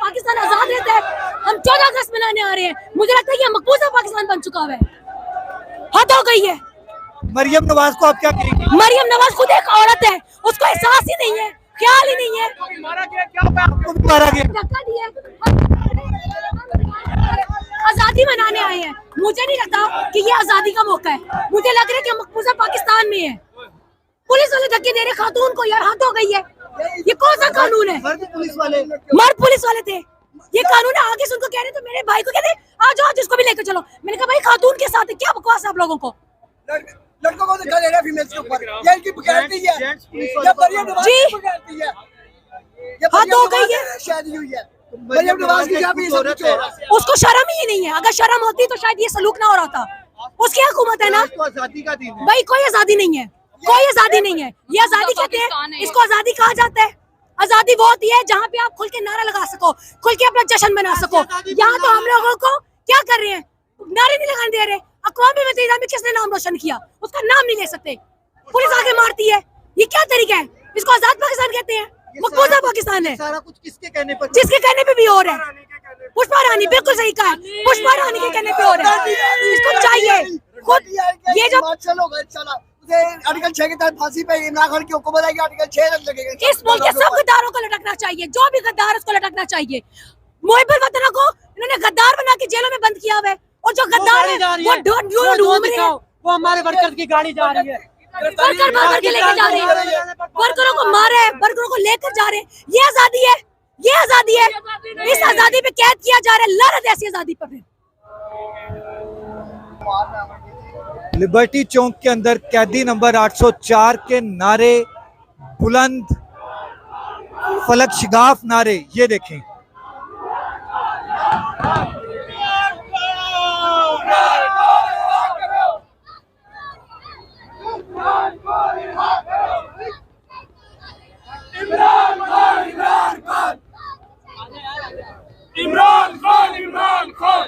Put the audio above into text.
पाकिस्तान आजाद रहता है। हम 14 अगस्त मनाने आ रहे हैं, मुझे लगता है ये मकबूजा पाकिस्तान बन चुका है, हद हो गई है। मरियम नवाज को आप क्या कहेंगे? मरियम नवाज खुद एक औरत है, उसको एहसास ही नहीं है, ख्याल ही नहीं है। मारा गया क्या? आपको भी मारा गया? धक्का दिया। आजादी मनाने आए हैं, मुझे नहीं लगता कि ये आजादी का मौका है, मुझे लग रहा है कि मकबूजा पाकिस्तान में है। पुलिस वाले धक्के दे रहे खातून को, यार हद हो गई है। ये कौन सा कानून है? मर्द पुलिस वाले थे, ये कानून है। आगे से उनको कह रहे तो मेरे भाई को कहते आ जाओ जिसको भी लेकर चलो। मैंने कहा भाई खातून के साथ है, क्या बकवास है आप लोगों को? लड़कों को धक्का दे रहा है फीमेल्स के ऊपर, ये इनकी बगावती है, ये मरियम नवाज की बगावती है, ये हद हो गई है। शादी हुई है मरियम नवाज की, क्या भी सब कुछ हो रहा है। उसको शर्म ही नहीं है, अगर शर्म होती तो शायद ये सलूक ना हो रहा था। उसकी हुकूमत है ना, आजादी का दिन है भाई कोई आजादी नहीं है, कोई आजादी नहीं है। ये आजादी कहते हैं, इसको आजादी कहा जाता है। आजादी वो होती है जहाँ पे आप खुल के नारा लगा सको, खुल के अपना जश्न मना सको। यहाँ तो हम लोगों को क्या कर रहे हैं, नारे नहीं लगाने दे रहे। अक़वाम मुत्तहिदा में किसने नाम रोशन किया, उसका नाम नहीं ले सकते, पुलिस आगे मारती है। ये क्या तरीका है? इसको आजाद पाकिस्तान कहते हैं, मकबूजा पाकिस्तान है। सारा कुछ किसके कहने पर? जिसके कहने पे भी हो रहा है। पुष्पा रानी बिल्कुल सही कहा है, पुष्पा रानी के कहने पे हो रहा है। इसको चाहिए खुद ये जो आर्टिकल 6 के तहत फांसी पे इमरान खान की हुकूमत आएगी, आर्टिकल 6 रद्द लगेगा। इस मुल्क के सब गद्दारों को लटकना चाहिए, जो भी गद्दार उसको लटकना चाहिए। मुहिबुल वतन को इन्होंने गद्दार बना के जेलों में बंद किया हुआ है, और जो गद्दार है वो ढूंढ रहे हैं। वो हमारे वर्कर्स की गाड़ी जा रही है, वर्कर मार के लेके जा रहे हैं, वर्करों को मार रहे हैं, वर्करों को लेकर जा रहे हैं। ये आजादी है, ये आजादी है। इस आजादी पे कैद किया जा रहा है, लानत ऐसी आजादी पर। लिबर्टी चौक के अंदर कैदी नंबर 804 के नारे बुलंद, फलक शिगाफ नारे, ये देखें। इमरान खान, इमरान खान।